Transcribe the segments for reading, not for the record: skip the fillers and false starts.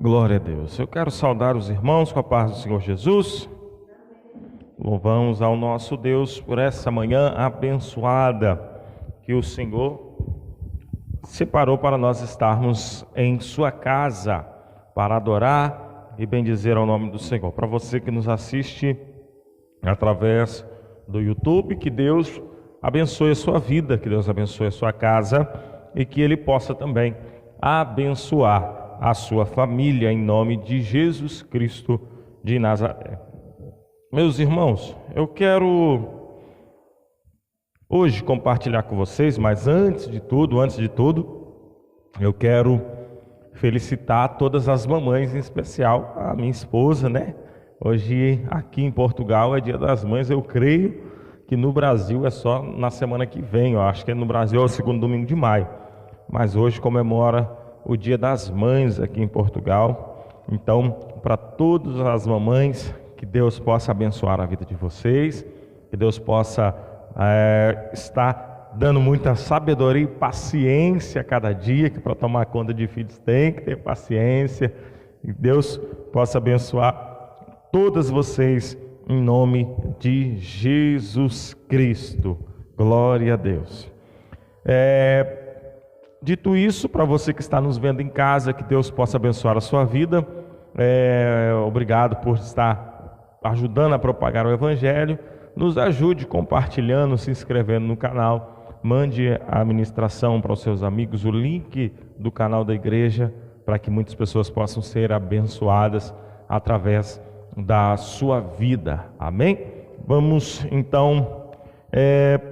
Glória a Deus. Eu quero saudar os irmãos com a paz do Senhor Jesus. Louvamos ao nosso Deus por essa manhã abençoada que o Senhor separou para nós estarmos em sua casa para adorar e bendizer ao nome do Senhor. Para você que nos assiste através do YouTube, que Deus abençoe a sua vida, que Deus abençoe a sua casa e que Ele possa também abençoar a sua família, em nome de Jesus Cristo de Nazaré. Meus irmãos, eu quero hoje compartilhar com vocês, mas antes de tudo, eu quero felicitar todas as mamães, em especial a minha esposa, né? Hoje aqui em Portugal é Dia das Mães, eu creio que no Brasil é só na semana que vem, eu acho que no Brasil é o segundo domingo de maio, mas hoje comemora o Dia das Mães aqui em Portugal. Então, para todas as mamães, que Deus possa abençoar a vida de vocês, que Deus possa estar dando muita sabedoria e paciência a cada dia, que para tomar conta de filhos tem que ter paciência, e Deus possa abençoar todas vocês em nome de Jesus Cristo. Glória a Deus. Dito isso, para você que está nos vendo em casa, que Deus possa abençoar a sua vida. Obrigado por estar ajudando a propagar o Evangelho. Nos ajude compartilhando, se inscrevendo no canal. Mande a ministração para os seus amigos, o link do canal da igreja, para que muitas pessoas possam ser abençoadas através da sua vida. Amém? Vamos então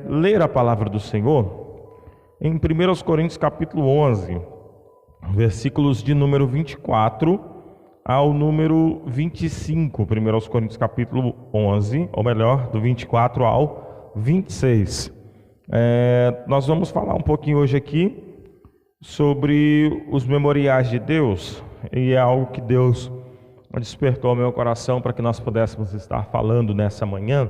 ler a palavra do Senhor em 1 Coríntios capítulo 11, versículos de número 24 ao número 25. 1 Coríntios capítulo 11, ou melhor, do 24 ao 26. Nós vamos falar um pouquinho hoje aqui sobre os memoriais de Deus, e é algo que Deus despertou ao meu coração para que nós pudéssemos estar falando nessa manhã.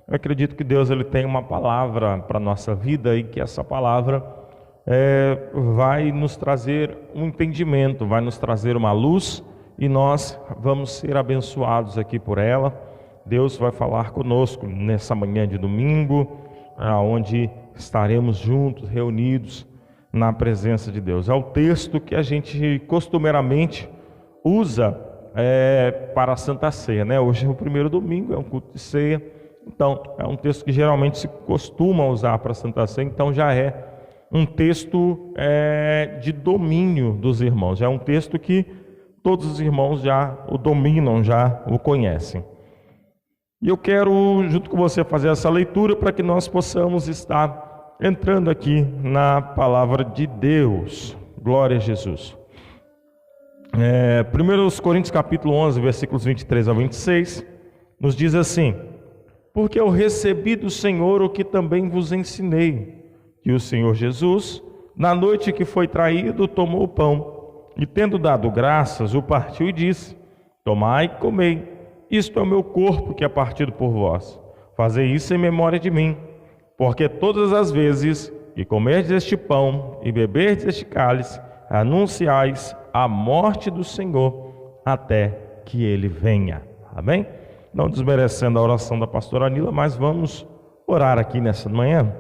Eu acredito que Deus ele tem uma palavra para a nossa vida e que essa palavra vai nos trazer um entendimento, vai nos trazer uma luz e nós vamos ser abençoados aqui por ela. Deus vai falar conosco nessa manhã de domingo, onde estaremos juntos, reunidos na presença de Deus. É o texto que a gente costumeiramente usa para a Santa Ceia, né? Hoje é o primeiro domingo, é um culto de ceia. Então, é um texto que geralmente se costuma usar para a Santa Ceia, então já é um texto de domínio dos irmãos, já é um texto que todos os irmãos já o dominam, já o conhecem. E eu quero, junto com você, fazer essa leitura para que nós possamos estar entrando aqui na palavra de Deus. Glória a Jesus. 1 Coríntios capítulo 11, versículos 23 a 26, nos diz assim: porque eu recebi do Senhor o que também vos ensinei, que o Senhor Jesus, na noite que foi traído, tomou o pão, e tendo dado graças, o partiu e disse: tomai e comei, isto é o meu corpo que é partido por vós. Fazei isso em memória de mim, porque todas as vezes que comerdes este pão e beberdes este cálice, anunciais a morte do Senhor até que Ele venha. Amém? Não desmerecendo a oração da pastora Anila, mas vamos orar aqui nessa manhã.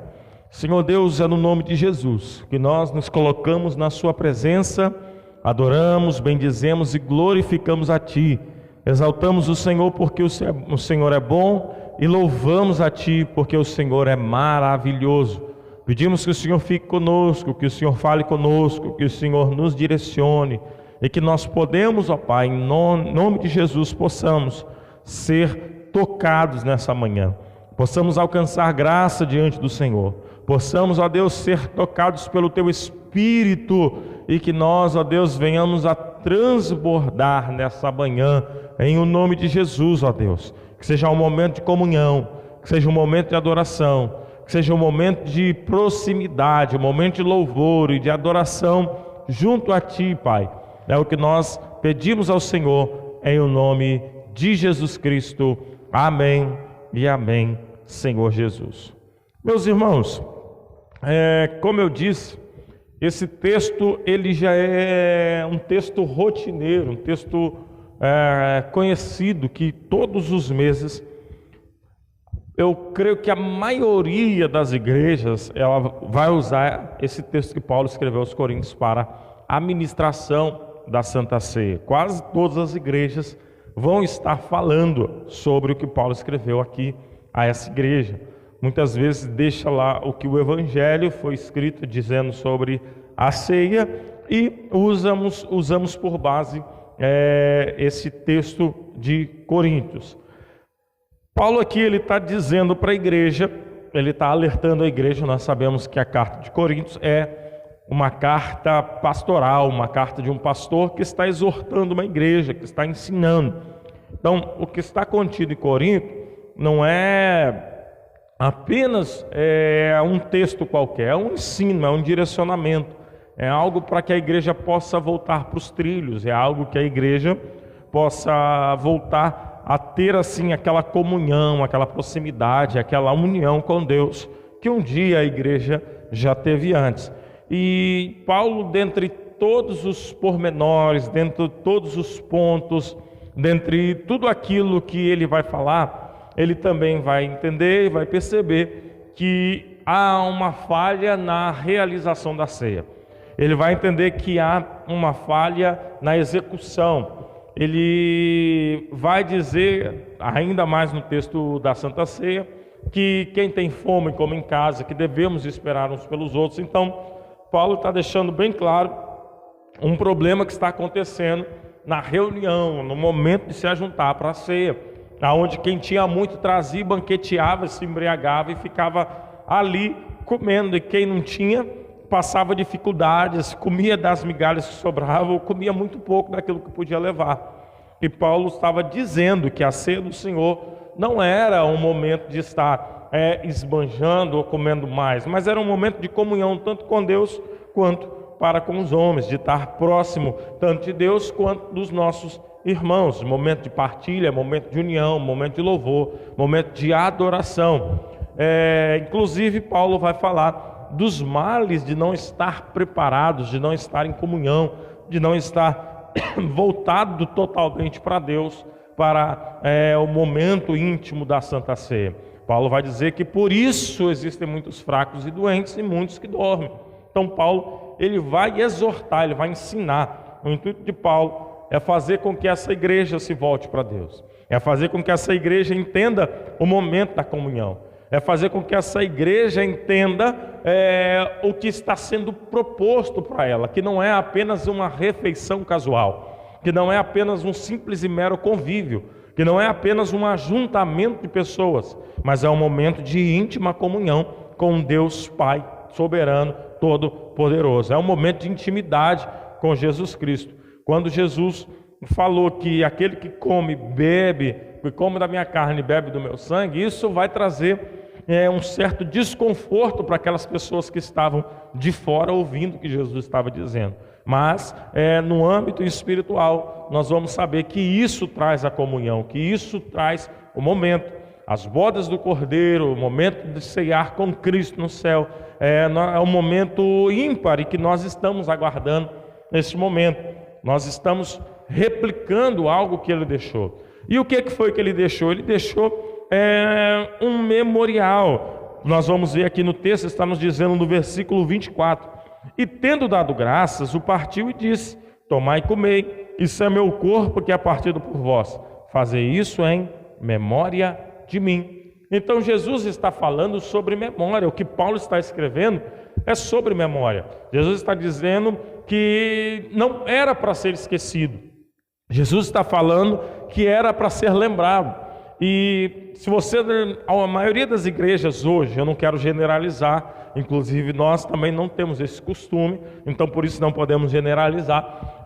Senhor Deus, é no nome de Jesus que nós nos colocamos na sua presença, adoramos, bendizemos e glorificamos a Ti. Exaltamos o Senhor porque o Senhor é bom e louvamos a Ti porque o Senhor é maravilhoso. Pedimos que o Senhor fique conosco, que o Senhor fale conosco, que o Senhor nos direcione e que nós podemos, ó Pai, em nome de Jesus, possamos ser tocados nessa manhã, possamos alcançar graça diante do Senhor, possamos, ó Deus, ser tocados pelo Teu Espírito e que nós, ó Deus, venhamos a transbordar nessa manhã, em o nome de Jesus, ó Deus. Que seja um momento de comunhão, que seja um momento de adoração, que seja um momento de proximidade, um momento de louvor e de adoração junto a Ti, Pai. É o que nós pedimos ao Senhor, em o nome de Jesus Cristo. Amém e amém, Senhor Jesus. Meus irmãos, como eu disse, Esse texto ele já é um texto rotineiro, um texto conhecido, que todos os meses, eu creio que a maioria das igrejas ela vai usar esse texto que Paulo escreveu aos Coríntios para a ministração da Santa Ceia. Quase todas as igrejas vão estar falando sobre o que Paulo escreveu aqui a essa igreja. Muitas vezes deixa lá o que o Evangelho foi escrito dizendo sobre a ceia e usamos por base esse texto de Coríntios. Paulo aqui ele está dizendo para a igreja, ele está alertando a igreja. Nós sabemos que a carta de Coríntios é uma carta pastoral, uma carta de um pastor que está exortando uma igreja, que está ensinando. Então, o que está contido em Corinto não é apenas um texto qualquer, é um ensino, é um direcionamento, é algo para que a igreja possa voltar para os trilhos, é algo que a igreja possa voltar a ter assim aquela comunhão, aquela proximidade, aquela união com Deus que um dia a igreja já teve antes. E Paulo, dentre todos os pormenores, dentre todos os pontos, dentre tudo aquilo que ele vai falar, ele também vai entender e vai perceber que há uma falha na realização da ceia. Ele vai entender que há uma falha na execução. Ele vai dizer, ainda mais no texto da Santa Ceia, que quem tem fome come em casa, que devemos esperar uns pelos outros. Então, Paulo está deixando bem claro um problema que está acontecendo na reunião, no momento de se ajuntar para a ceia, onde quem tinha muito trazia, banqueteava, se embriagava e ficava ali comendo, e quem não tinha passava dificuldades, comia das migalhas que sobravam, ou comia muito pouco daquilo que podia levar. E Paulo estava dizendo que a ceia do Senhor não era um momento de estar esbanjando ou comendo mais, mas era um momento de comunhão tanto com Deus quanto para com os homens, de estar próximo tanto de Deus quanto dos nossos irmãos. Momento de partilha, momento de união, momento de louvor, momento de adoração. Inclusive Paulo vai falar dos males de não estar preparados, de não estar em comunhão, de não estar voltado totalmente para Deus, para o momento íntimo da Santa Ceia. Paulo vai dizer que por isso existem muitos fracos e doentes e muitos que dormem. Então Paulo, ele vai exortar, ele vai ensinar. O intuito de Paulo é fazer com que essa igreja se volte para Deus, é fazer com que essa igreja entenda o momento da comunhão, é fazer com que essa igreja entenda o que está sendo proposto para ela, que não é apenas uma refeição casual, que não é apenas um simples e mero convívio, que não é apenas um ajuntamento de pessoas, mas é um momento de íntima comunhão com Deus Pai soberano, todo-poderoso. É um momento de intimidade com Jesus Cristo. Quando Jesus falou que aquele que come, bebe, que come da minha carne e bebe do meu sangue, isso vai trazer um certo desconforto para aquelas pessoas que estavam de fora ouvindo o que Jesus estava dizendo. Mas no âmbito espiritual, nós vamos saber que isso traz a comunhão, que isso traz o momento, as bodas do Cordeiro, o momento de ceiar com Cristo no céu. É um momento ímpar e que nós estamos aguardando nesse momento. Nós estamos replicando algo que Ele deixou. E o que foi que Ele deixou? Ele deixou um memorial. Nós vamos ver aqui no texto, está nos dizendo no versículo 24. E tendo dado graças, o partiu e disse: tomai e comei, isso é meu corpo que é partido por vós. Fazei isso em memória de mim. Então Jesus está falando sobre memória. O que Paulo está escrevendo é sobre memória. Jesus está dizendo que não era para ser esquecido. Jesus está falando que era para ser lembrado. E se você, a maioria das igrejas hoje, eu não quero generalizar, inclusive nós também não temos esse costume, então por isso não podemos generalizar,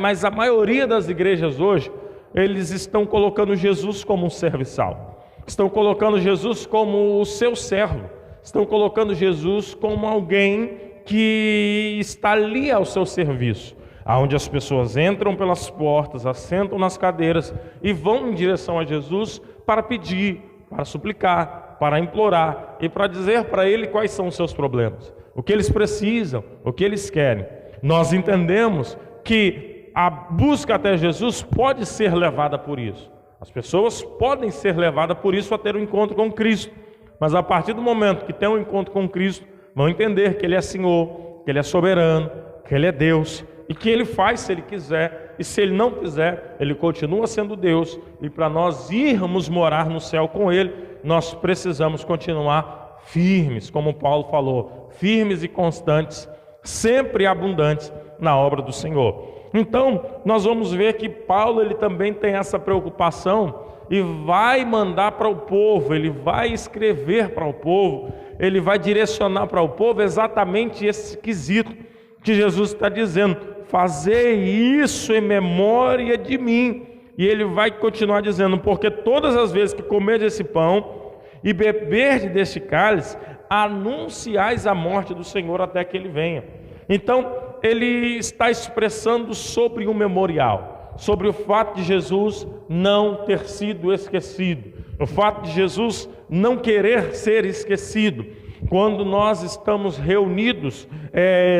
mas a maioria das igrejas hoje, eles estão colocando Jesus como um serviçal, estão colocando Jesus como o seu servo, estão colocando Jesus como alguém que está ali ao seu serviço, aonde as pessoas entram pelas portas, assentam nas cadeiras e vão em direção a Jesus para pedir, para suplicar, para implorar e para dizer para Ele quais são os seus problemas. o que eles precisam, o que eles querem. Nós entendemos que a busca até Jesus pode ser levada por isso. As pessoas podem ser levadas por isso a ter um encontro com Cristo. Mas a partir do momento que tem um encontro com Cristo, vão entender que Ele é Senhor, que Ele é soberano, que Ele é Deus, e que Ele faz se Ele quiser, e se Ele não quiser, Ele continua sendo Deus, e para nós irmos morar no céu com Ele, nós precisamos continuar firmes, como Paulo falou, firmes e constantes, sempre abundantes na obra do Senhor. Então, nós vamos ver que Paulo, ele também tem essa preocupação, e vai mandar para o povo, ele vai escrever para o povo, ele vai direcionar para o povo exatamente esse quesito que Jesus está dizendo: fazei isso em memória de mim. E ele vai continuar dizendo: porque todas as vezes que comerdes esse pão e beberdes deste cálice, anunciais a morte do Senhor até que Ele venha. Então, ele está expressando sobre um memorial, sobre o fato de Jesus não ter sido esquecido, o fato de Jesus não querer ser esquecido. Quando nós estamos reunidos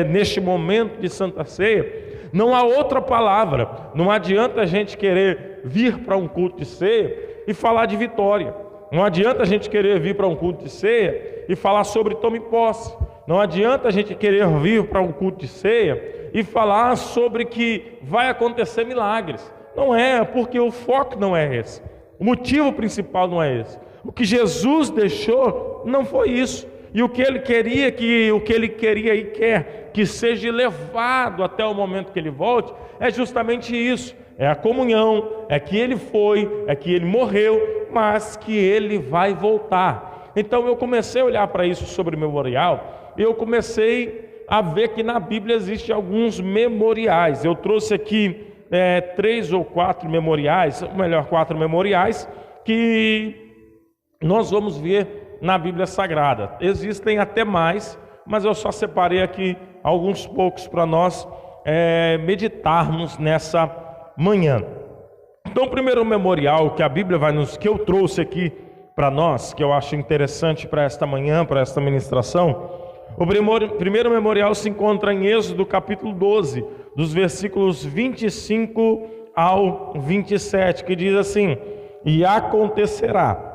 neste momento de Santa Ceia, não há outra palavra, não adianta a gente querer vir para um culto de ceia e falar de vitória, não adianta a gente querer vir para um culto de ceia e falar sobre tome posse, não adianta a gente querer vir para um culto de ceia e falar sobre que vai acontecer milagres. Não é, porque o foco não é esse, o motivo principal não é esse. O que Jesus deixou não foi isso. E o que Ele queria, e quer que seja levado até o momento que Ele volte, é justamente isso. É a comunhão, é que Ele foi, é que Ele morreu, mas que Ele vai voltar. Então eu comecei a olhar para isso sobre o memorial, e eu comecei a ver que na Bíblia existem alguns memoriais. Eu trouxe aqui 3 ou 4 memoriais, ou melhor, 4 memoriais, que nós vamos ver na Bíblia Sagrada. Existem até mais, mas eu só separei aqui alguns poucos para nós meditarmos nessa manhã. Então, o primeiro memorial que a Bíblia que eu trouxe aqui para nós, que eu acho interessante para esta manhã, para esta ministração, o primeiro memorial se encontra em Êxodo capítulo 12, dos versículos 25 ao 27, que diz assim: e acontecerá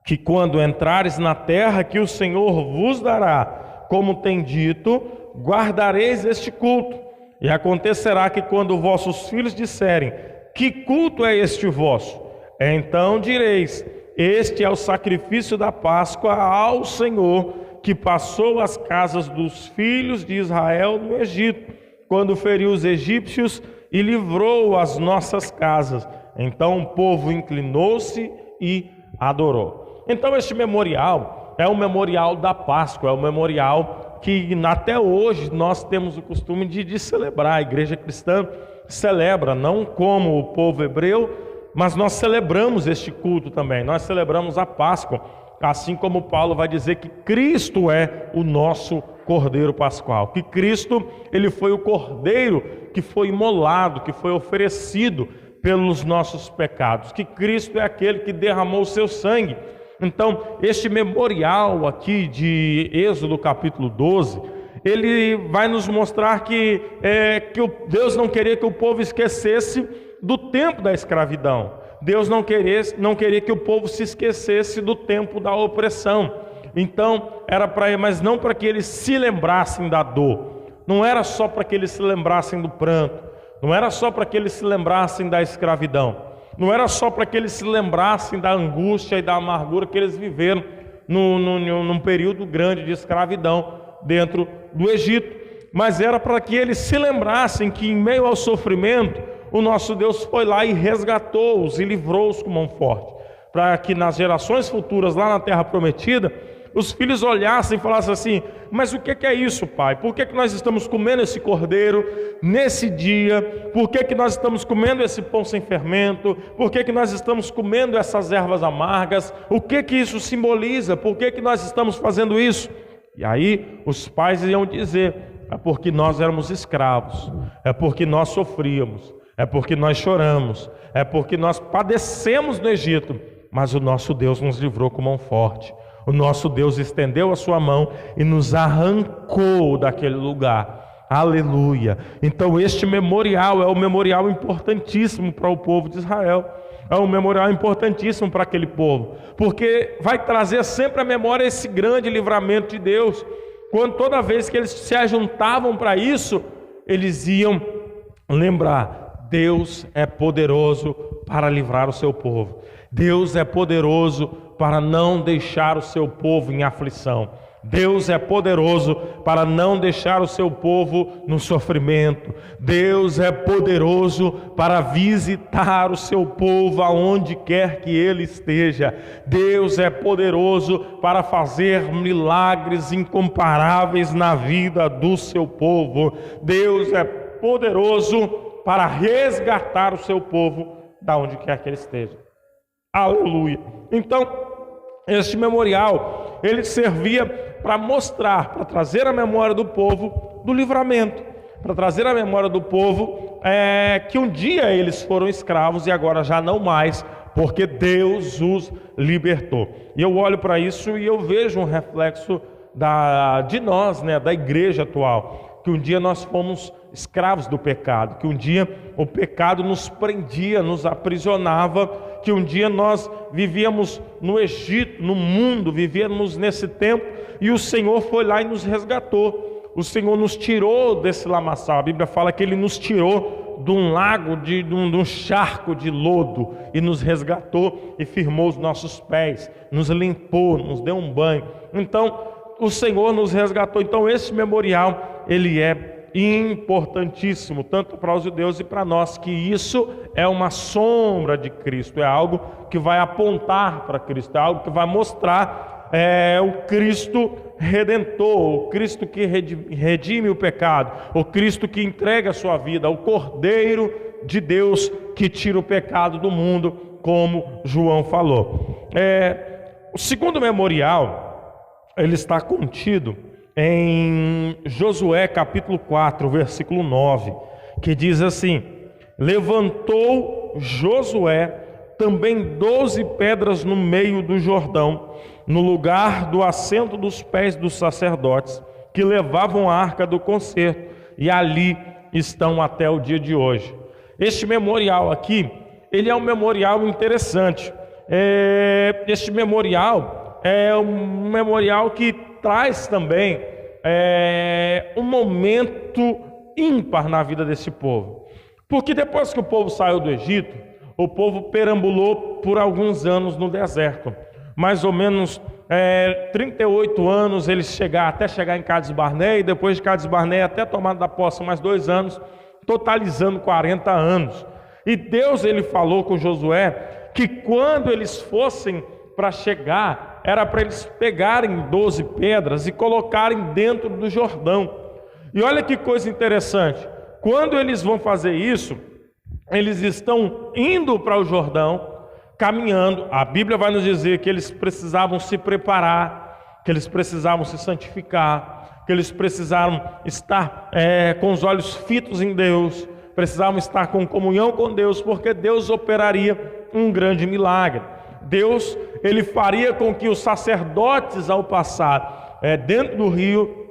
que quando entrares na terra que o Senhor vos dará, como tem dito, guardareis este culto. E acontecerá que quando vossos filhos disserem: que culto é este vosso? Então direis: este é o sacrifício da Páscoa ao Senhor, que passou as casas dos filhos de Israel no Egito, quando feriu os egípcios e livrou as nossas casas. Então o povo inclinou-se e adorou. Então este memorial é o memorial da Páscoa, é o memorial que até hoje nós temos o costume de celebrar. A igreja cristã celebra, não como o povo hebreu, mas nós celebramos este culto também, nós celebramos a Páscoa, assim como Paulo vai dizer que Cristo é o nosso Cordeiro Pascual, que Cristo, Ele foi o Cordeiro que foi imolado, que foi oferecido pelos nossos pecados, que Cristo é aquele que derramou o seu sangue. Então, este memorial aqui de Êxodo capítulo 12, ele vai nos mostrar que Deus não queria que o povo esquecesse do tempo da escravidão. Deus não queria que o povo se esquecesse do tempo da opressão. Então, mas não para que eles se lembrassem da dor. Não era só para que eles se lembrassem do pranto. Não era só para que eles se lembrassem da escravidão. Não era só para que eles se lembrassem da angústia e da amargura que eles viveram num período grande de escravidão dentro do Egito, mas era para que eles se lembrassem que em meio ao sofrimento, o nosso Deus foi lá e resgatou-os e livrou-os com mão forte, para que nas gerações futuras, lá na terra prometida, os filhos olhassem e falassem assim: mas o que é isso, pai? Por que nós estamos comendo esse cordeiro nesse dia? Por que nós estamos comendo esse pão sem fermento? Por que nós estamos comendo essas ervas amargas? O que isso simboliza? Por que nós estamos fazendo isso? E aí os pais iam dizer: é porque nós éramos escravos, é porque nós sofríamos, é porque nós choramos, é porque nós padecemos no Egito, mas o nosso Deus nos livrou com mão forte. O nosso Deus estendeu a sua mão e nos arrancou daquele lugar. Aleluia! Então este memorial é um memorial importantíssimo para o povo de Israel. É um memorial importantíssimo para aquele povo, porque vai trazer sempre à memória esse grande livramento de Deus. Quando toda vez que eles se ajuntavam para isso, eles iam lembrar: Deus é poderoso para livrar o seu povo. Deus é poderoso para não deixar o seu povo em aflição. Deus é poderoso para não deixar o seu povo no sofrimento. Deus é poderoso para visitar o seu povo aonde quer que ele esteja. Deus é poderoso para fazer milagres incomparáveis na vida do seu povo. Deus é poderoso para resgatar o seu povo da onde quer que ele esteja. Aleluia! Então, este memorial, ele servia para mostrar, para trazer a memória do povo do livramento, para trazer a memória do povo que um dia eles foram escravos e agora já não mais, porque Deus os libertou. E eu olho para isso e eu vejo um reflexo de nós, da igreja atual, que um dia nós fomos escravos do pecado, que um dia o pecado nos prendia, nos aprisionava, que um dia nós vivíamos no Egito, no mundo, vivíamos nesse tempo, e o Senhor foi lá e nos resgatou. O Senhor nos tirou desse lamaçal. A Bíblia fala que Ele nos tirou de um lago, de um charco de lodo, e nos resgatou e firmou os nossos pés, nos limpou, nos deu um banho. Então, o Senhor nos resgatou. Então, esse memorial, ele é importantíssimo, tanto para os judeus e para nós, que isso é uma sombra de Cristo, é algo que vai apontar para Cristo, é algo que vai mostrar o Cristo Redentor, o Cristo que redime o pecado, o Cristo que entrega a sua vida, o Cordeiro de Deus que tira o pecado do mundo, como João falou. O segundo memorial, ele está contido em Josué capítulo 4, versículo 9, que diz assim: levantou Josué também 12 pedras no meio do Jordão, no lugar do assento dos pés dos sacerdotes, que levavam a arca do concerto, e ali estão até o dia de hoje. Este memorial aqui, ele é um memorial interessante. Este memorial é um memorial que traz também um momento ímpar na vida desse povo. Porque depois que o povo saiu do Egito, o povo perambulou por alguns anos no deserto. Mais ou menos 38 anos eles até chegar em Cades Barnea, e depois de Cades Barnea até tomada da posse mais 2 anos, totalizando 40 anos. E Deus, ele falou com Josué que quando eles fossem para chegar, era para eles pegarem 12 pedras e colocarem dentro do Jordão. E olha que coisa interessante, quando eles vão fazer isso, eles estão indo para o Jordão, caminhando. A Bíblia vai nos dizer que eles precisavam se preparar, que eles precisavam se santificar, que eles precisaram estar com os olhos fitos em Deus, precisavam estar com comunhão com Deus, porque Deus operaria um grande milagre. Deus, ele faria com que os sacerdotes, ao passar dentro do rio,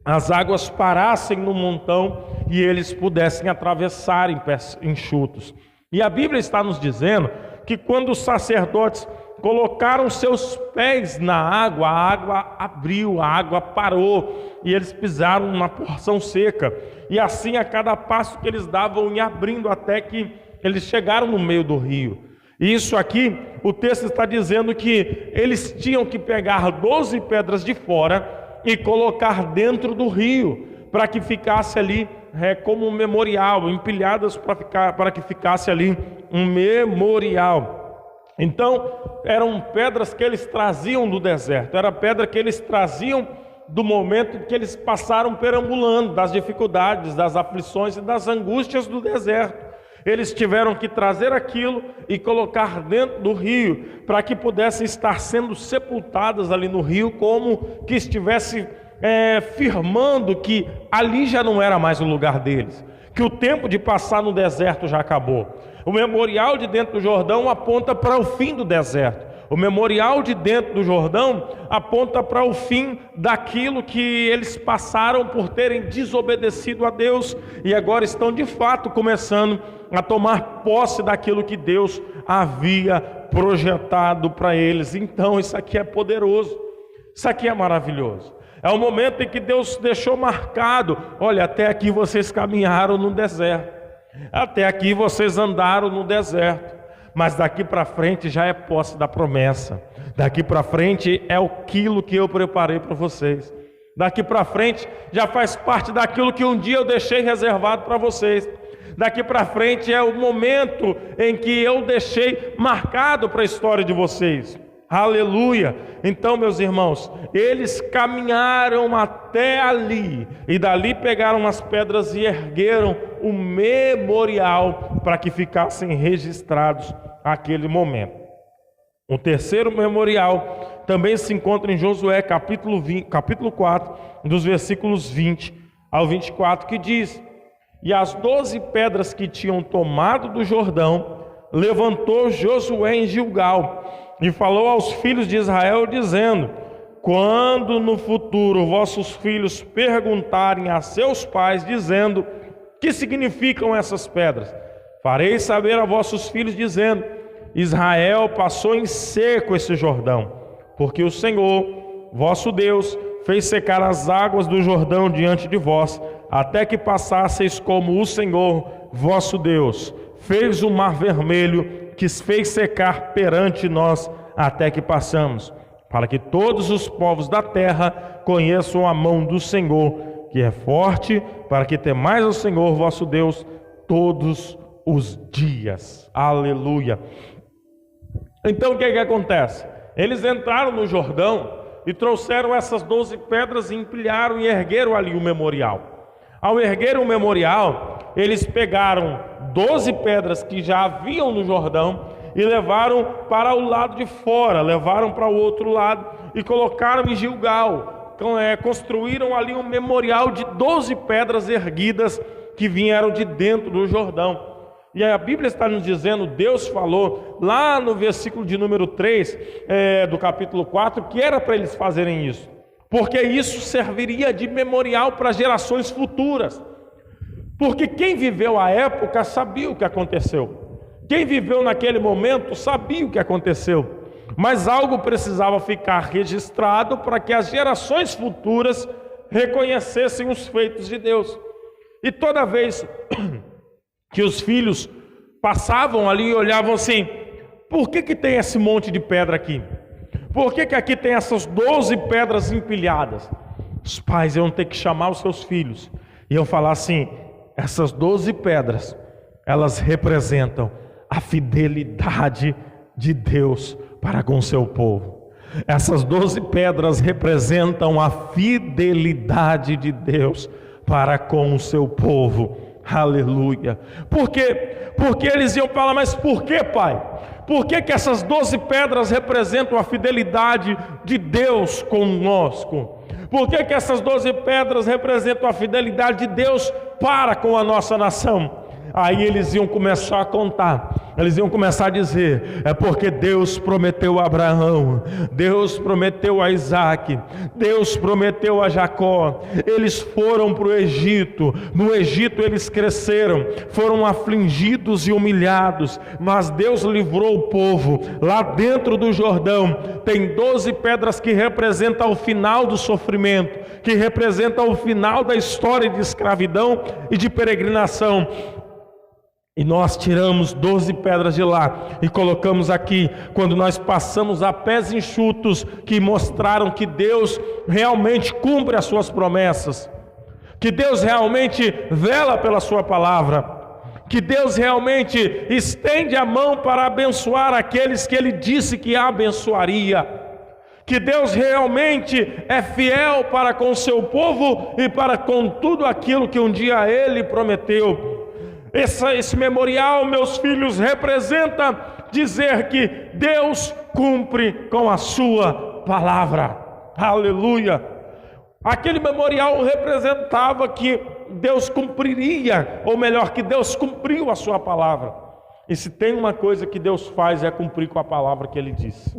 as águas parassem no montão e eles pudessem atravessar em pés enxutos. E a Bíblia está nos dizendo que quando os sacerdotes colocaram seus pés na água, a água abriu, a água parou, e eles pisaram numa porção seca. E assim, a cada passo que eles davam, ia abrindo até que eles chegaram no meio do rio. Isso aqui, o texto está dizendo que eles tinham que pegar 12 pedras de fora e colocar dentro do rio, para que ficasse ali como um memorial, empilhadas para que ficasse ali um memorial. Então, eram pedras que eles traziam do deserto, era pedra que eles traziam do momento que eles passaram perambulando, das dificuldades, das aflições e das angústias do deserto. Eles tiveram que trazer aquilo e colocar dentro do rio, para que pudessem estar sendo sepultadas ali no rio, como que estivesse firmando que ali já não era mais o lugar deles, que o tempo de passar no deserto já acabou. O memorial de dentro do Jordão aponta para o fim do deserto. O memorial de dentro do Jordão aponta para o fim daquilo que eles passaram por terem desobedecido a Deus e agora estão de fato começando a tomar posse daquilo que Deus havia projetado para eles. Então isso aqui é poderoso, isso aqui é maravilhoso. É o momento em que Deus deixou marcado: olha, até aqui vocês caminharam no deserto, até aqui vocês andaram no deserto, mas daqui para frente já é posse da promessa. Daqui para frente é aquilo que eu preparei para vocês. Daqui para frente já faz parte daquilo que um dia eu deixei reservado para vocês. Daqui para frente é o momento em que eu deixei marcado para a história de vocês. Aleluia! Então, meus irmãos, eles caminharam até ali e dali pegaram as pedras e ergueram um memorial para que ficassem registrados aquele momento. O terceiro memorial também se encontra em Josué capítulo 4, dos versículos 20 ao 24, que diz: e as 12 pedras que tinham tomado do Jordão, levantou Josué em Gilgal, e falou aos filhos de Israel, dizendo: quando no futuro vossos filhos perguntarem a seus pais, dizendo: que significam essas pedras? Farei saber a vossos filhos, dizendo: Israel passou em seco esse Jordão, porque o Senhor, vosso Deus, fez secar as águas do Jordão diante de vós, até que passasseis como o Senhor, vosso Deus, fez o mar vermelho, que fez secar perante nós, até que passamos, para que todos os povos da terra conheçam a mão do Senhor, que é forte, para que temais ao Senhor, vosso Deus, todos os dias. Aleluia! Então o que acontece? Eles entraram no Jordão e trouxeram essas 12 pedras e empilharam e ergueram ali o memorial. Ao erguer o memorial, eles pegaram 12 pedras que já haviam no Jordão e levaram para o lado de fora, levaram para o outro lado e colocaram em Gilgal. Construíram ali um memorial de 12 pedras erguidas que vieram de dentro do Jordão. E a Bíblia está nos dizendo, Deus falou lá no versículo de número 3 do capítulo 4, que era para eles fazerem isso, porque isso serviria de memorial para gerações futuras. Porque quem viveu a época sabia o que aconteceu. Quem viveu naquele momento sabia o que aconteceu. Mas algo precisava ficar registrado para que as gerações futuras reconhecessem os feitos de Deus. E toda vez que os filhos passavam ali e olhavam assim: por que tem esse monte de pedra aqui? Por que aqui tem essas 12 pedras empilhadas? Os pais iam ter que chamar os seus filhos e iam falar assim: essas 12 pedras, elas representam a fidelidade de Deus para com o seu povo. Essas 12 pedras representam a fidelidade de Deus para com o seu povo. Aleluia. Por quê? Porque eles iam falar: mas por que, pai? Por que essas 12 pedras representam a fidelidade de Deus conosco? Por que essas 12 pedras representam a fidelidade de Deus para com a nossa nação? Aí eles iam começar a contar, eles iam começar a dizer: é porque Deus prometeu a Abraão, Deus prometeu a Isaac, Deus prometeu a Jacó. Eles foram para o Egito, no Egito eles cresceram, foram afligidos e humilhados, mas Deus livrou o povo. Lá dentro do Jordão tem 12 pedras que representam o final do sofrimento, que representam o final da história de escravidão e de peregrinação. E nós tiramos 12 pedras de lá e colocamos aqui, quando nós passamos a pés enxutos, que mostraram que Deus realmente cumpre as suas promessas, que Deus realmente vela pela sua palavra, que Deus realmente estende a mão para abençoar aqueles que Ele disse que abençoaria, que Deus realmente é fiel para com o seu povo e para com tudo aquilo que um dia Ele prometeu. Esse memorial, meus filhos, representa dizer que Deus cumpre com a sua palavra. Aleluia! Aquele memorial representava que Deus cumpriria, ou melhor, que Deus cumpriu a sua palavra. E se tem uma coisa que Deus faz é cumprir com a palavra que Ele disse.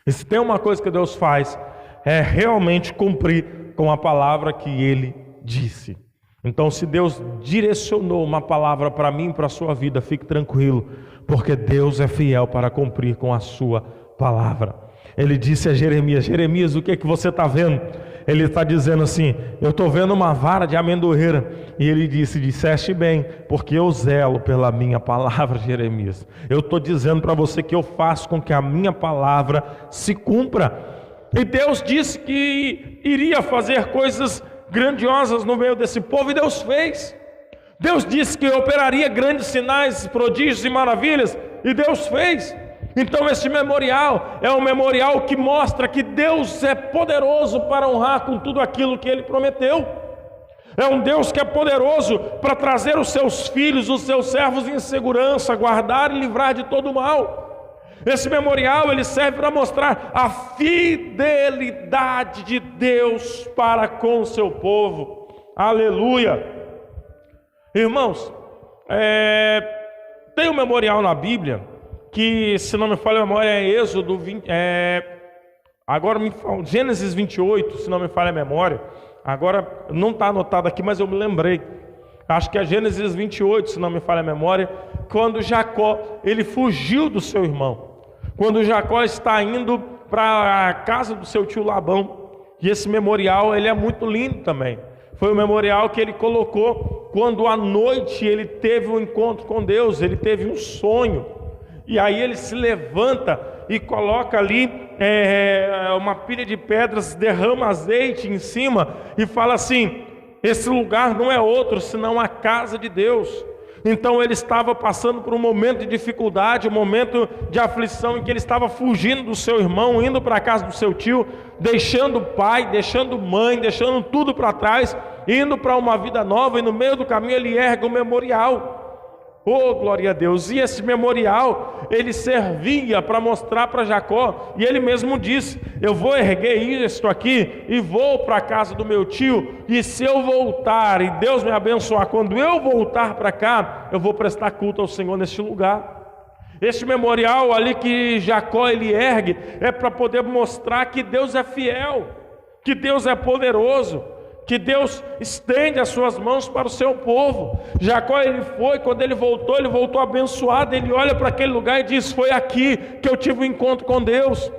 E se tem uma coisa que Deus faz é realmente cumprir com a palavra que Ele disse. Então, se Deus direcionou uma palavra para mim e para a sua vida, fique tranquilo, porque Deus é fiel para cumprir com a sua palavra. Ele disse a Jeremias: Jeremias, o que é que você está vendo? Ele está dizendo assim: eu estou vendo uma vara de amendoeira. E ele disse: disseste bem, porque eu zelo pela minha palavra, Jeremias. Eu estou dizendo para você que eu faço com que a minha palavra se cumpra. E Deus disse que iria fazer coisas grandiosas no meio desse povo, e Deus fez. Deus disse que operaria grandes sinais, prodígios e maravilhas, e Deus fez. Então esse memorial é um memorial que mostra que Deus é poderoso para honrar com tudo aquilo que Ele prometeu. É um Deus que é poderoso para trazer os seus filhos, os seus servos em segurança, guardar e livrar de todo mal. Esse memorial ele serve para mostrar a fidelidade de Deus para com o seu povo. Aleluia! Irmãos, tem um memorial na Bíblia que, se não me falha a memória, é Êxodo 20, agora me fala, Gênesis 28, se não me falha a memória. Agora não está anotado aqui, mas eu me lembrei. Acho que é Gênesis 28, se não me falha a memória, quando Jacó ele fugiu do seu irmão. Quando Jacó está indo para a casa do seu tio Labão. E esse memorial ele é muito lindo também. Foi o memorial que ele colocou quando à noite ele teve um encontro com Deus, ele teve um sonho. E aí ele se levanta e coloca ali uma pilha de pedras, derrama azeite em cima e fala assim: esse lugar não é outro senão a casa de Deus. Então ele estava passando por um momento de dificuldade, um momento de aflição, em que ele estava fugindo do seu irmão, indo para a casa do seu tio, deixando pai, deixando mãe, deixando tudo para trás, indo para uma vida nova, e no meio do caminho ele ergue um memorial. Oh, glória a Deus! E esse memorial, ele servia para mostrar para Jacó, e ele mesmo disse: eu vou erguer isto aqui, e vou para a casa do meu tio, e se eu voltar, e Deus me abençoar, quando eu voltar para cá, eu vou prestar culto ao Senhor neste lugar. Este memorial ali que Jacó ele ergue, é para poder mostrar que Deus é fiel, que Deus é poderoso, que Deus estende as suas mãos para o seu povo. Jacó ele foi, quando ele voltou abençoado. Ele olha para aquele lugar e diz: foi aqui que eu tive um encontro com Deus,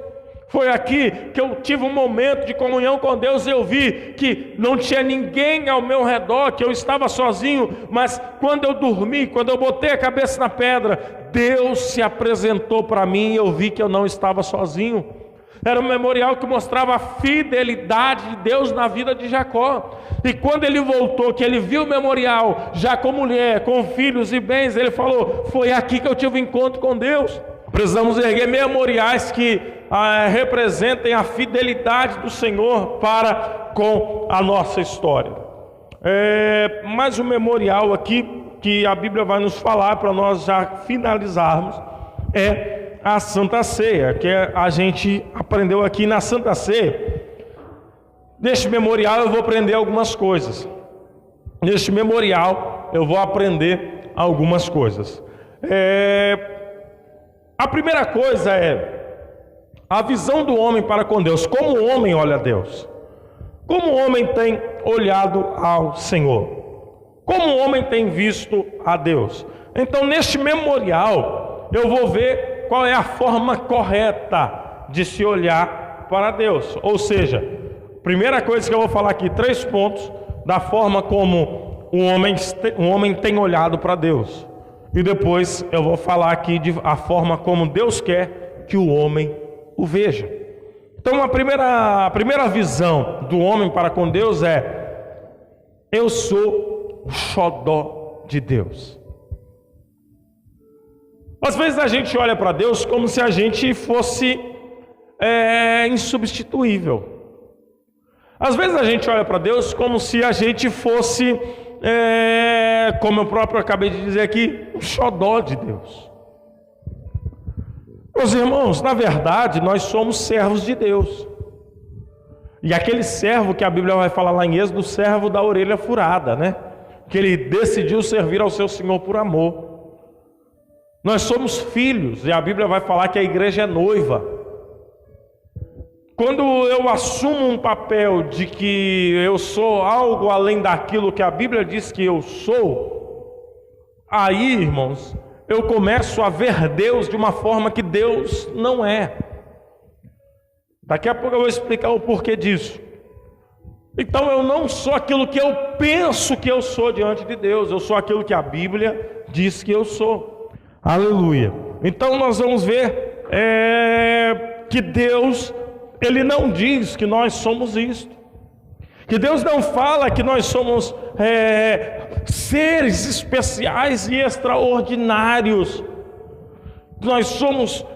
foi aqui que eu tive um momento de comunhão com Deus. Eu vi que não tinha ninguém ao meu redor, que eu estava sozinho, mas quando eu dormi, quando eu botei a cabeça na pedra, Deus se apresentou para mim e eu vi que eu não estava sozinho. Era um memorial que mostrava a fidelidade de Deus na vida de Jacó. E quando ele voltou, que ele viu o memorial, já com mulher, com filhos e bens, ele falou: foi aqui que eu tive um encontro com Deus. Precisamos erguer memoriais que representem a fidelidade do Senhor para com a nossa história. Mais um memorial aqui que a Bíblia vai nos falar, para nós já finalizarmos, é a Santa Ceia, que a gente aprendeu aqui na Santa Ceia. Neste memorial eu vou aprender algumas coisas. Neste memorial eu vou aprender algumas coisas. A primeira coisa é a visão do homem para com Deus. Como o homem olha a Deus? Como o homem tem olhado ao Senhor? Como o homem tem visto a Deus? Então, neste memorial eu vou ver qual é a forma correta de se olhar para Deus. Ou seja, primeira coisa que eu vou falar aqui, 3 pontos da forma como um homem tem olhado para Deus. E depois eu vou falar aqui a forma como Deus quer que o homem o veja. Então a primeira visão do homem para com Deus é: eu sou o xodó de Deus. Às vezes a gente olha para Deus como se a gente fosse insubstituível. Às vezes a gente olha para Deus como se a gente fosse, como eu próprio acabei de dizer aqui, um xodó de Deus. Meus irmãos, na verdade nós somos servos de Deus. E aquele servo que a Bíblia vai falar lá em Êxodo, o servo da orelha furada, né? Que ele decidiu servir ao seu Senhor por amor. Nós somos filhos, e a Bíblia vai falar que a igreja é noiva. Quando eu assumo um papel de que eu sou algo além daquilo que a Bíblia diz que eu sou, aí, irmãos, eu começo a ver Deus de uma forma que Deus não é. Daqui a pouco eu vou explicar o porquê disso. Então eu não sou aquilo que eu penso que eu sou diante de Deus, eu sou aquilo que a Bíblia diz que eu sou. Aleluia. Então nós vamos ver que Deus, Ele não diz que nós somos isto. Que Deus não fala que nós somos seres especiais e extraordinários. Nós somos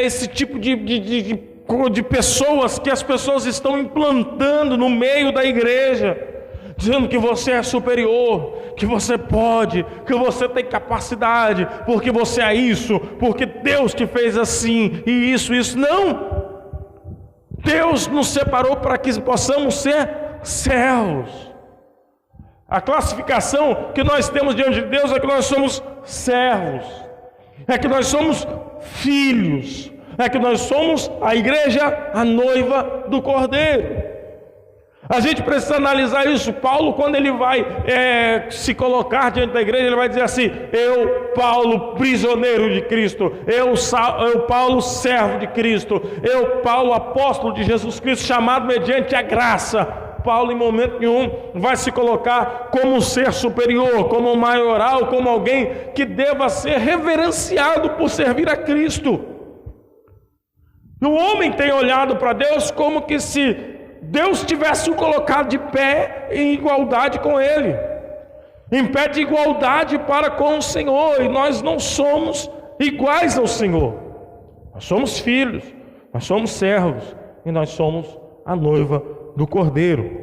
esse tipo de pessoas que as pessoas estão implantando no meio da igreja, dizendo que você é superior, que você pode, que você tem capacidade, porque você é isso, porque Deus te fez assim, e isso. Não! Deus nos separou para que possamos ser servos. A classificação que nós temos diante de Deus é que nós somos servos, é que nós somos filhos, é que nós somos a igreja, a noiva do Cordeiro. A gente precisa analisar isso. Paulo, quando ele vai se colocar diante da igreja, ele vai dizer assim: eu, Paulo, prisioneiro de Cristo, eu, Paulo, servo de Cristo, eu, Paulo, apóstolo de Jesus Cristo, chamado mediante a graça. Paulo, em momento nenhum, vai se colocar como um ser superior, como um maioral, como alguém que deva ser reverenciado por servir a Cristo. O homem tem olhado para Deus como que se Deus tivesse o colocado de pé em igualdade com Ele, em pé de igualdade para com o Senhor, e nós não somos iguais ao Senhor. Nós somos filhos, nós somos servos, e nós somos a noiva do Cordeiro.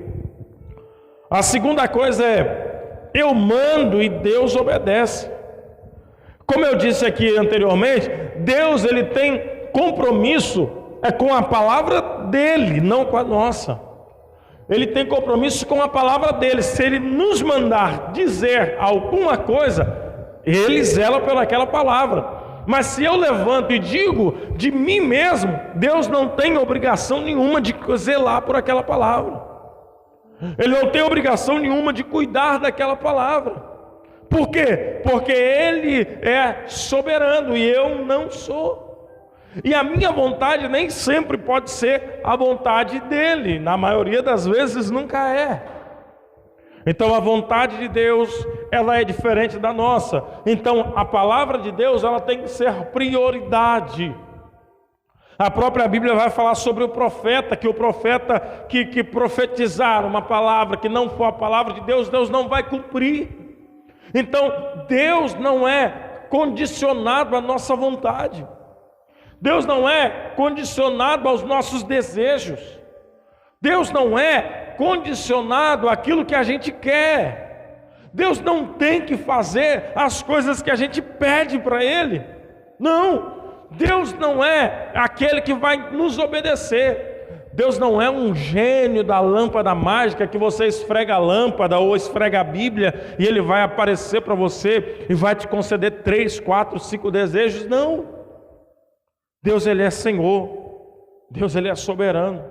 A segunda coisa é: eu mando e Deus obedece. Como eu disse aqui anteriormente, Deus, ele tem compromisso com a palavra dele, não com a nossa. Ele tem compromisso com a palavra dele. Se ele nos mandar dizer alguma coisa, ele zela pelaquela palavra. Mas se eu levanto e digo de mim mesmo, Deus não tem obrigação nenhuma de zelar por aquela palavra. Ele não tem obrigação nenhuma de cuidar daquela palavra. Por quê? Porque Ele é soberano e eu não sou. E a minha vontade nem sempre pode ser a vontade dele, na maioria das vezes nunca é. Então a vontade de Deus, ela é diferente da nossa. Então a palavra de Deus, ela tem que ser prioridade. A própria Bíblia vai falar sobre o profeta, que o profeta que profetizar uma palavra que não for a palavra de Deus, Deus não vai cumprir. Então Deus não é condicionado à nossa vontade. Deus não é condicionado aos nossos desejos. Deus não é condicionado àquilo que a gente quer. Deus não tem que fazer as coisas que a gente pede para Ele. Não, Deus não é aquele que vai nos obedecer. Deus não é um gênio da lâmpada mágica que você esfrega a lâmpada ou esfrega a Bíblia e Ele vai aparecer para você e vai te conceder 3, 4, 5 desejos. Não. Deus, Ele é Senhor. Deus, Ele é soberano.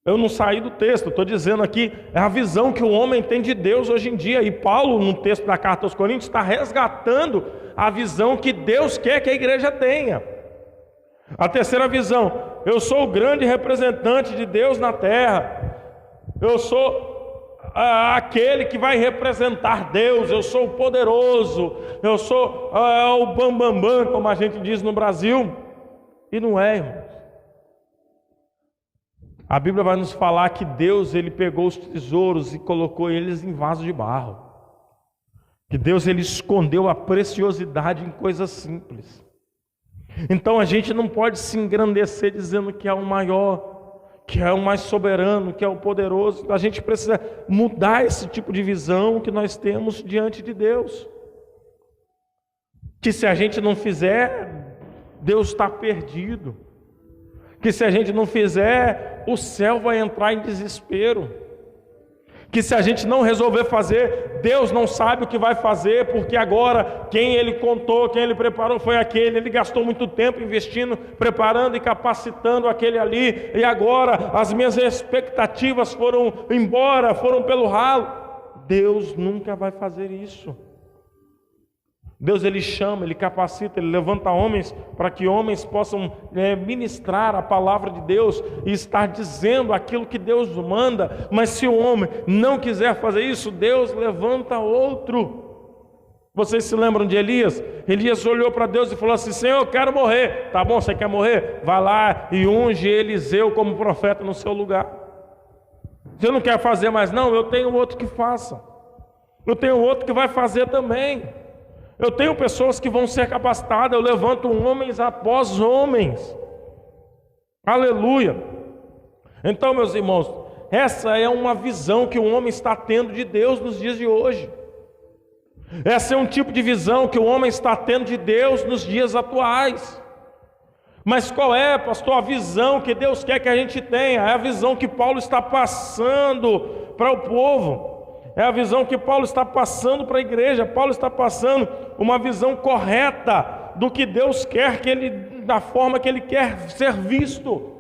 Eu não saí do texto, estou dizendo aqui, é a visão que o homem tem de Deus hoje em dia. E Paulo, no texto da carta aos Coríntios, está resgatando a visão que Deus quer que a igreja tenha. A terceira visão: eu sou o grande representante de Deus na terra. Eu sou aquele que vai representar Deus. Eu sou o poderoso. Eu sou o bambambam, como a gente diz no Brasil. E não é, irmãos. A Bíblia vai nos falar que Deus, Ele pegou os tesouros e colocou eles em vaso de barro. Que Deus, Ele escondeu a preciosidade em coisas simples. Então a gente não pode se engrandecer dizendo que é o maior, que é o mais soberano, que é o poderoso. A gente precisa mudar esse tipo de visão que nós temos diante de Deus. Que se a gente não fizer, Deus está perdido. Que se a gente não fizer, o céu vai entrar em desespero. que se a gente não resolver fazer, Deus não sabe o que vai fazer, porque agora quem Ele contou, quem Ele preparou foi aquele, Ele gastou muito tempo investindo, preparando e capacitando aquele ali, e agora as minhas expectativas foram embora, foram pelo ralo. Deus nunca vai fazer isso. Deus, Ele chama, Ele capacita, Ele levanta homens para que homens possam ministrar a palavra de Deus e estar dizendo aquilo que Deus manda. Mas se o homem não quiser fazer isso, Deus levanta outro. Vocês se lembram de Elias? Elias olhou para Deus e falou assim: Senhor, eu quero morrer. Tá bom, você quer morrer? Vai lá e unge Eliseu como profeta no seu lugar. Você não quer fazer mais não? Eu tenho outro que faça. Eu tenho outro que vai fazer também. Eu tenho pessoas que vão ser capacitadas, eu levanto homens após homens. Aleluia. Então, meus irmãos, essa é uma visão que o homem está tendo de Deus nos dias de hoje. Essa é um tipo de visão que o homem está tendo de Deus nos dias atuais. Mas qual é, pastor, a visão que Deus quer que a gente tenha? É a visão que Paulo está passando para o povo. É a visão que Paulo está passando para a igreja. Paulo está passando uma visão correta do que Deus quer, da forma que Ele quer ser visto,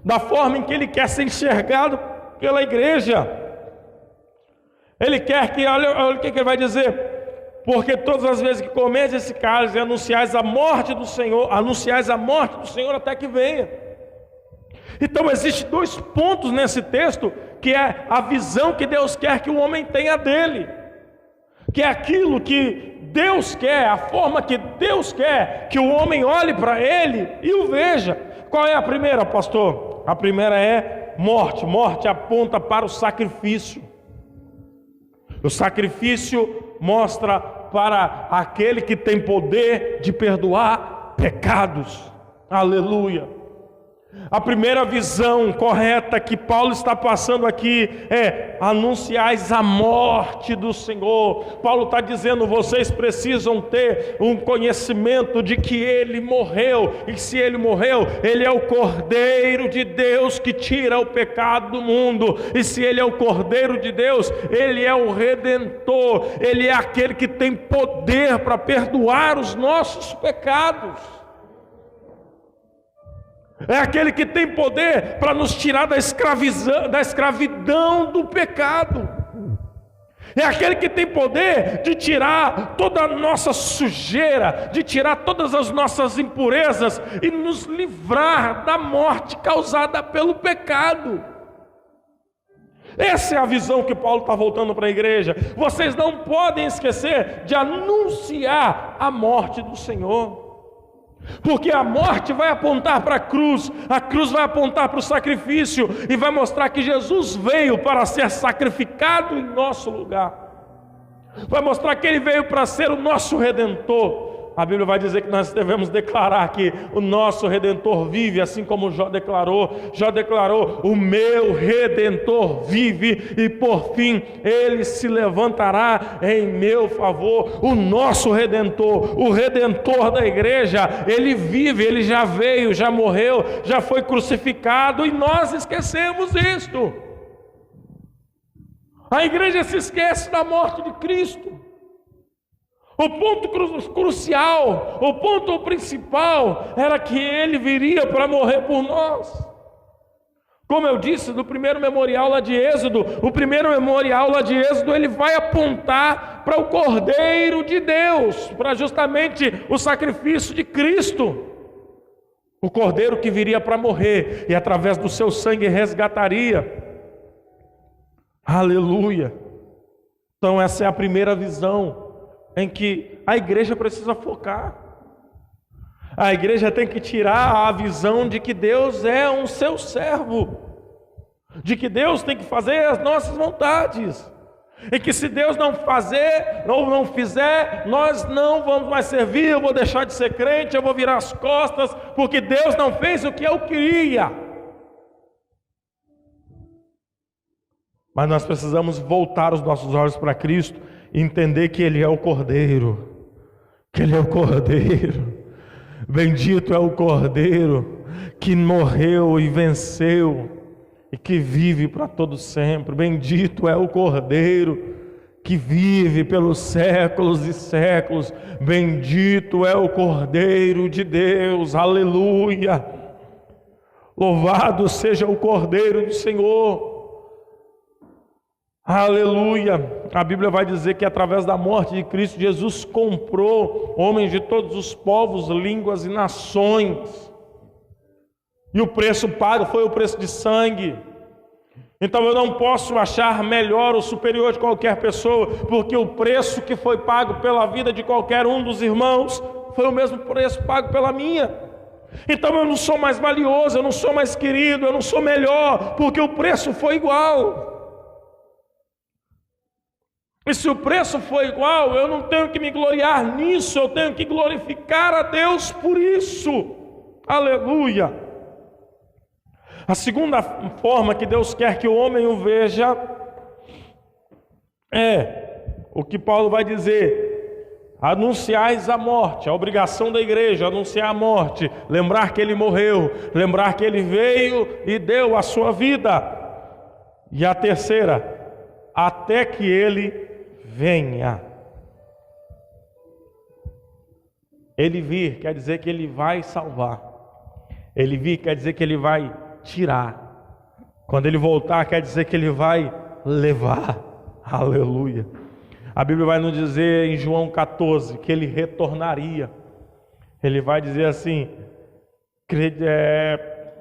da forma em que Ele quer ser enxergado pela igreja. Ele quer que, olha o que Ele vai dizer: porque todas as vezes que comeis esse cálice e anunciais a morte do Senhor, até que venha. Então existem dois pontos nesse texto, que é a visão que Deus quer que o homem tenha dele, que é aquilo que Deus quer, a forma que Deus quer que o homem olhe para ele e o veja. Qual é a primeira, pastor? A primeira é morte. Morte aponta para o sacrifício. O sacrifício mostra para aquele que tem poder de perdoar pecados. Aleluia. A primeira visão correta que Paulo está passando aqui é: anunciais a morte do Senhor. Paulo está dizendo: vocês precisam ter um conhecimento de que Ele morreu, e se Ele morreu, Ele é o Cordeiro de Deus que tira o pecado do mundo, e se Ele é o Cordeiro de Deus, Ele é o Redentor, Ele é aquele que tem poder para perdoar os nossos pecados. É aquele que tem poder para nos tirar da escravidão do pecado. É aquele que tem poder de tirar toda a nossa sujeira, de tirar todas as nossas impurezas e nos livrar da morte causada pelo pecado. Essa é a visão que Paulo está voltando para a igreja. Vocês não podem esquecer de anunciar a morte do Senhor. Porque a morte vai apontar para a cruz vai apontar para o sacrifício, e vai mostrar que Jesus veio para ser sacrificado em nosso lugar, vai mostrar que Ele veio para ser o nosso Redentor. A Bíblia vai dizer que nós devemos declarar que o nosso Redentor vive, assim como Jó declarou, o meu Redentor vive, e por fim Ele se levantará em meu favor. O nosso Redentor, o Redentor da igreja, Ele vive, Ele já veio, já morreu, já foi crucificado, e nós esquecemos isto. A igreja se esquece da morte de Cristo. O ponto crucial, o ponto principal era que Ele viria para morrer por nós. Como eu disse no primeiro memorial lá de Êxodo, ele vai apontar para o Cordeiro de Deus, para justamente o sacrifício de Cristo. O Cordeiro que viria para morrer e através do seu sangue resgataria. Aleluia. Então essa é a primeira visão em que a igreja precisa focar. A igreja tem que tirar a visão de que Deus é um seu servo, de que Deus tem que fazer as nossas vontades, e que se Deus não fazer ou não fizer, nós não vamos mais servir, eu vou deixar de ser crente, eu vou virar as costas, porque Deus não fez o que eu queria. Mas nós precisamos voltar os nossos olhos para Cristo, entender que Ele é o Cordeiro, bendito é o Cordeiro que morreu e venceu, e que vive para todo sempre. Bendito é o Cordeiro que vive pelos séculos e séculos. Bendito é o Cordeiro de Deus. Aleluia! Louvado seja o Cordeiro do Senhor. Aleluia! A Bíblia vai dizer que através da morte de Cristo, Jesus comprou homens de todos os povos, línguas e nações. E o preço pago foi o preço de sangue. Então eu não posso achar melhor ou superior de qualquer pessoa, porque o preço que foi pago pela vida de qualquer um dos irmãos foi o mesmo preço pago pela minha. Então eu não sou mais valioso, eu não sou mais querido, eu não sou melhor, porque o preço foi igual. E se o preço foi igual, eu não tenho que me gloriar nisso, eu tenho que glorificar a Deus por isso. Aleluia! A segunda forma que Deus quer que o homem o veja é o que Paulo vai dizer: anunciais a morte, a obrigação da igreja, anunciar a morte, lembrar que ele morreu, lembrar que ele veio e deu a sua vida. E a terceira, até que ele venha. Ele vir quer dizer que ele vai salvar. Ele vir quer dizer que ele vai tirar. Quando ele voltar, quer dizer que ele vai levar. Aleluia. A Bíblia vai nos dizer em João 14 que ele retornaria. Ele vai dizer assim,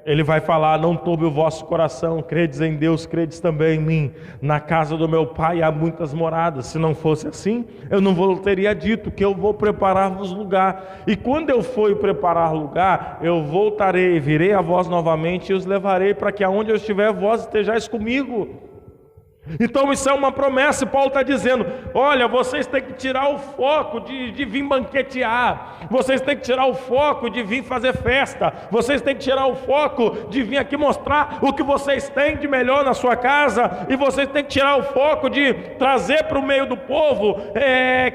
ele vai falar: não turbe o vosso coração, credes em Deus, credes também em mim. Na casa do meu pai há muitas moradas. Se não fosse assim, eu não vos teria dito que eu vou preparar-vos lugar. E quando eu for preparar lugar, eu voltarei, virei a vós novamente e os levarei, para que aonde eu estiver, vós estejais comigo. Então isso é uma promessa. Paulo está dizendo: olha, vocês têm que tirar o foco de vir banquetear, vocês têm que tirar o foco de vir fazer festa, vocês têm que tirar o foco de vir aqui mostrar o que vocês têm de melhor na sua casa, e vocês têm que tirar o foco de trazer para o meio do povo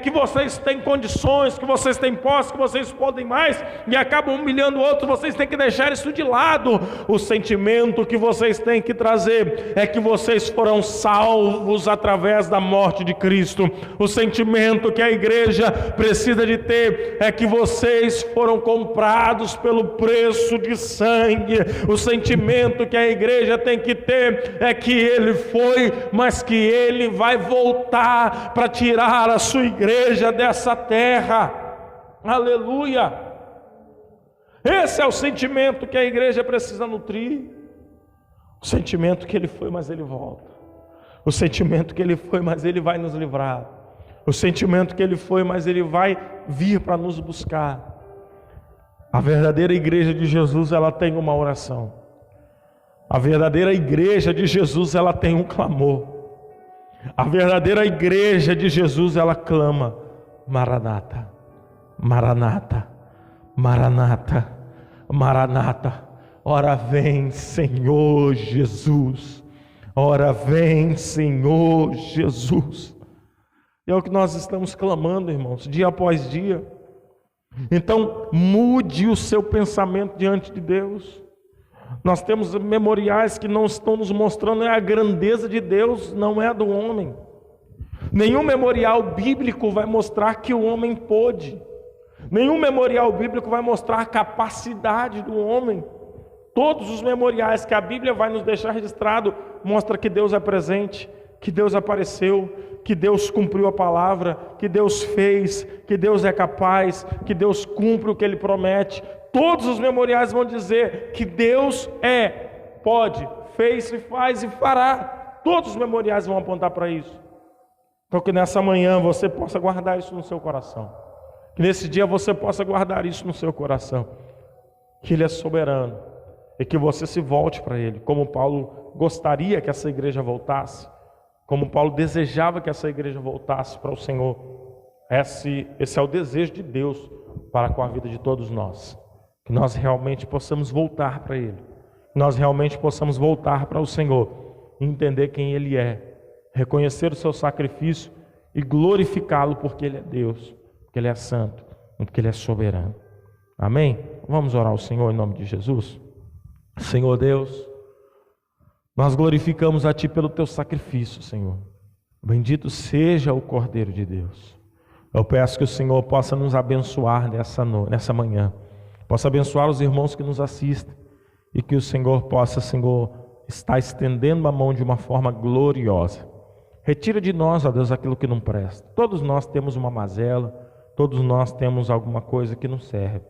que vocês têm condições, que vocês têm posse, que vocês podem mais, e acabam humilhando outros. Vocês têm que deixar isso de lado. O sentimento que vocês têm que trazer é que vocês foram salvos através da morte de Cristo. O sentimento que a igreja precisa de ter é que vocês foram comprados pelo preço de sangue. O sentimento que a igreja tem que ter é que ele foi, mas que ele vai voltar para tirar a sua igreja dessa terra. Aleluia! Esse é o sentimento que a igreja precisa nutrir. O sentimento que ele foi, mas ele volta. O sentimento que ele foi, mas ele vai nos livrar. O sentimento que ele foi, mas ele vai vir para nos buscar. A verdadeira igreja de Jesus, ela tem uma oração. A verdadeira igreja de Jesus, ela tem um clamor. A verdadeira igreja de Jesus, ela clama: Maranata, Maranata, Maranata, Maranata. Ora vem, Senhor Jesus. Ora vem, Senhor Jesus. É o que nós estamos clamando, irmãos, dia após dia. Então, mude o seu pensamento diante de Deus. Nós temos memoriais que não estão nos mostrando a grandeza de Deus, não é a do homem. Nenhum memorial bíblico vai mostrar que o homem pôde. Nenhum memorial bíblico vai mostrar a capacidade do homem. Todos os memoriais que a Bíblia vai nos deixar registrado mostra que Deus é presente, que Deus apareceu, que Deus cumpriu a palavra, que Deus fez, que Deus é capaz, que Deus cumpre o que Ele promete. Todos os memoriais vão dizer que Deus pode, fez e faz e fará. Todos os memoriais vão apontar para isso. Então que nessa manhã você possa guardar isso no seu coração. Que nesse dia você possa guardar isso no seu coração. Que Ele é soberano. E que você se volte para Ele, como Paulo gostaria que essa igreja voltasse, como Paulo desejava que essa igreja voltasse para o Senhor. Esse é o desejo de Deus para com a vida de todos nós. Que nós realmente possamos voltar para Ele, que nós realmente possamos voltar para o Senhor, e entender quem Ele é, reconhecer o seu sacrifício e glorificá-lo, porque Ele é Deus, porque Ele é santo, porque Ele é soberano. Amém? Vamos orar ao Senhor em nome de Jesus. Senhor Deus, Nós glorificamos a Ti pelo Teu sacrifício, Senhor. Bendito seja o Cordeiro de Deus. Eu peço que o Senhor possa nos abençoar nessa manhã, possa abençoar os irmãos que nos assistem e que o Senhor possa, Senhor, estar estendendo a mão de uma forma gloriosa. Retira de nós, ó Deus, aquilo que não presta. Todos nós temos uma mazela, todos nós temos alguma coisa que não serve.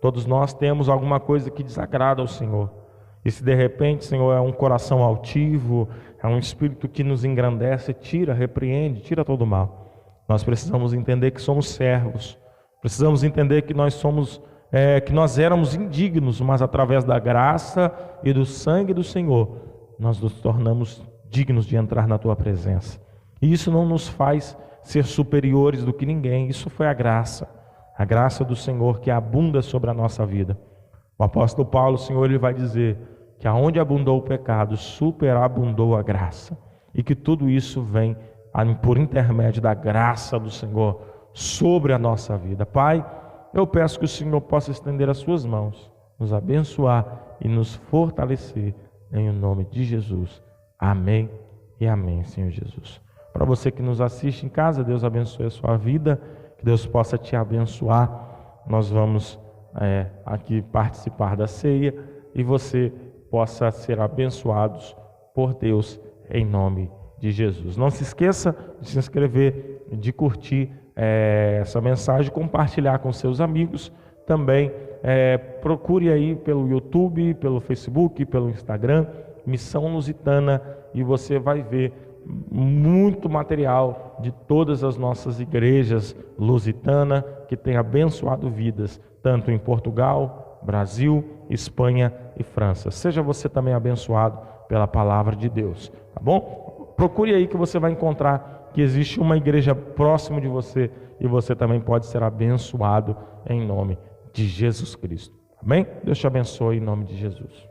Todos nós temos alguma coisa que desagrada ao Senhor. E se de repente, Senhor, é um coração altivo, é um espírito que nos engrandece, tira, repreende, tira todo o mal. Nós precisamos entender que somos servos. Precisamos entender que nós éramos indignos, mas através da graça e do sangue do Senhor, nós nos tornamos dignos de entrar na Tua presença. E isso não nos faz ser superiores do que ninguém. Isso foi a graça do Senhor que abunda sobre a nossa vida. O apóstolo Paulo, Senhor, ele vai dizer que aonde abundou o pecado, superabundou a graça. E que tudo isso vem por intermédio da graça do Senhor sobre a nossa vida. Pai, eu peço que o Senhor possa estender as suas mãos, nos abençoar e nos fortalecer, em nome de Jesus. Amém e amém, Senhor Jesus. Para você que nos assiste em casa, Deus abençoe a sua vida, que Deus possa te abençoar. Nós vamos aqui participar da ceia e você possa ser abençoados por Deus, em nome de Jesus. Não se esqueça de se inscrever, de curtir essa mensagem, compartilhar com seus amigos. Também procure aí pelo YouTube, pelo Facebook, pelo Instagram, Missão Lusitana, e você vai ver muito material de todas as nossas igrejas lusitanas que tem abençoado vidas, tanto em Portugal, Brasil, Espanha e França. Seja você também abençoado pela palavra de Deus, tá bom? Procure aí que você vai encontrar que existe uma igreja próximo de você e você também pode ser abençoado em nome de Jesus Cristo. Amém? Deus te abençoe em nome de Jesus.